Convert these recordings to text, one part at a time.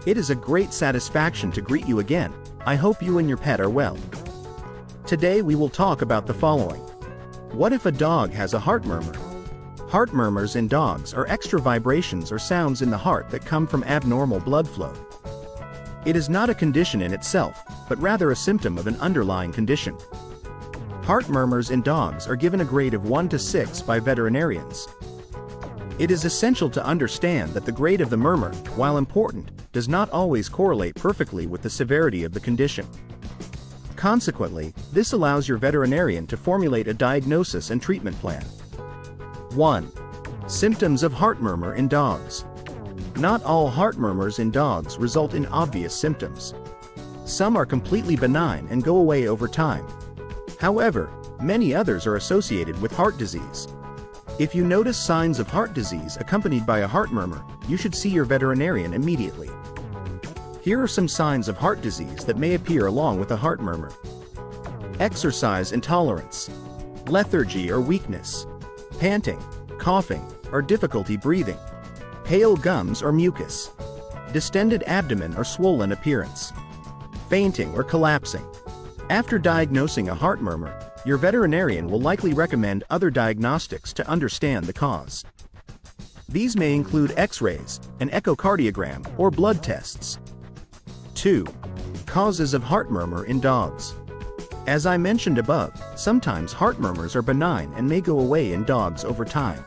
It is a great satisfaction to greet you again. I hope you and your pet are well. Today we will talk about the following. What if a dog has a heart murmur? Heart murmurs in dogs are extra vibrations or sounds in the heart that come from abnormal blood flow. It is not a condition in itself, but rather a symptom of an underlying condition. Heart murmurs in dogs are given a grade of 1 to 6 by veterinarians. It is essential to understand that the grade of the murmur, while important, does not always correlate perfectly with the severity of the condition. Consequently, this allows your veterinarian to formulate a diagnosis and treatment plan. 1. Symptoms of heart murmur in dogs. Not all heart murmurs in dogs result in obvious symptoms. Some are completely benign and go away over time. However, many others are associated with heart disease. If you notice signs of heart disease accompanied by a heart murmur, you should see your veterinarian immediately. Here are some signs of heart disease that may appear along with a heart murmur. Exercise intolerance, lethargy or weakness, panting, coughing, or difficulty breathing, pale gums or mucus, distended abdomen or swollen appearance, fainting or collapsing. After diagnosing a heart murmur, your veterinarian will likely recommend other diagnostics to understand the cause. These may include X-rays, an echocardiogram, or blood tests. 2. Causes of heart murmur in dogs. As I mentioned above, sometimes heart murmurs are benign and may go away in dogs over time.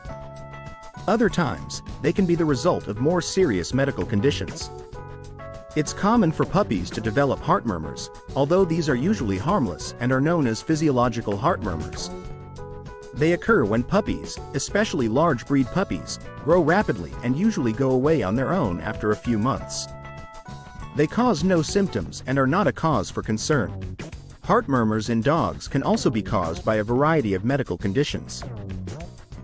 Other times, they can be the result of more serious medical conditions. It's common for puppies to develop heart murmurs, although these are usually harmless and are known as physiological heart murmurs. They occur when puppies, especially large breed puppies, grow rapidly and usually go away on their own after a few months. They cause no symptoms and are not a cause for concern. Heart murmurs in dogs can also be caused by a variety of medical conditions.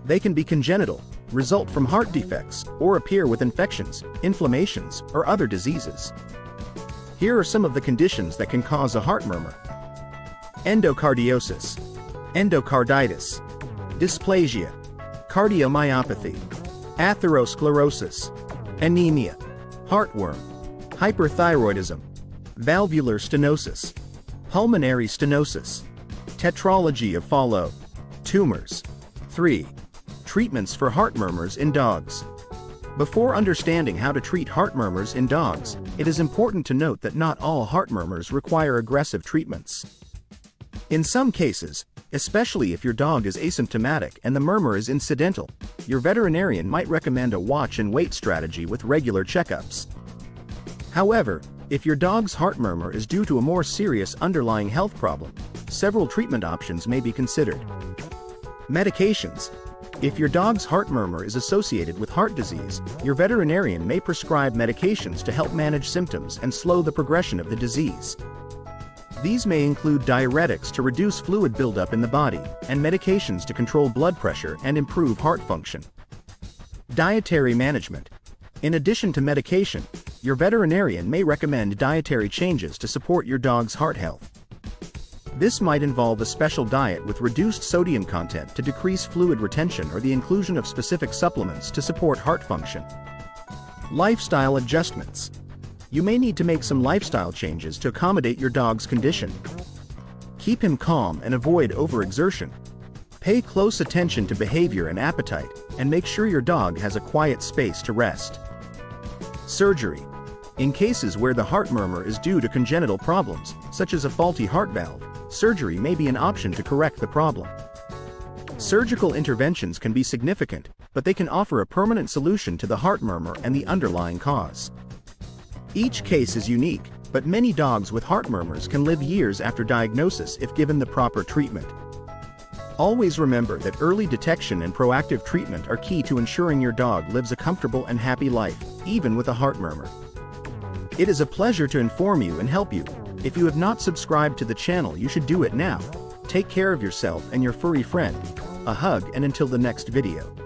They can be congenital, result from heart defects, or appear with infections, inflammations, or other diseases. Here are some of the conditions that can cause a heart murmur. Endocardiosis, endocarditis, dysplasia, cardiomyopathy, atherosclerosis, anemia, heartworm, hyperthyroidism, valvular stenosis, pulmonary stenosis, tetralogy of Fallot, tumors. 3. Treatments for heart murmurs in dogs. Before understanding how to treat heart murmurs in dogs, it is important to note that not all heart murmurs require aggressive treatments. In some cases, especially if your dog is asymptomatic and the murmur is incidental, your veterinarian might recommend a watch and wait strategy with regular checkups. However, if your dog's heart murmur is due to a more serious underlying health problem, several treatment options may be considered. Medications. If your dog's heart murmur is associated with heart disease, your veterinarian may prescribe medications to help manage symptoms and slow the progression of the disease. These may include diuretics to reduce fluid buildup in the body, and medications to control blood pressure and improve heart function. Dietary management. In addition to medication, your veterinarian may recommend dietary changes to support your dog's heart health. This might involve a special diet with reduced sodium content to decrease fluid retention or the inclusion of specific supplements to support heart function. Lifestyle adjustments. You may need to make some lifestyle changes to accommodate your dog's condition. Keep him calm and avoid overexertion. Pay close attention to behavior and appetite, and make sure your dog has a quiet space to rest. Surgery. In cases where the heart murmur is due to congenital problems, such as a faulty heart valve, surgery may be an option to correct the problem. Surgical interventions can be significant, but they can offer a permanent solution to the heart murmur and the underlying cause. Each case is unique, but many dogs with heart murmurs can live years after diagnosis if given the proper treatment. Always remember that early detection and proactive treatment are key to ensuring your dog lives a comfortable and happy life, even with a heart murmur. It is a pleasure to inform you and help you. If you have not subscribed to the channel, you should do it now. Take care of yourself and your furry friend. A hug, and until the next video.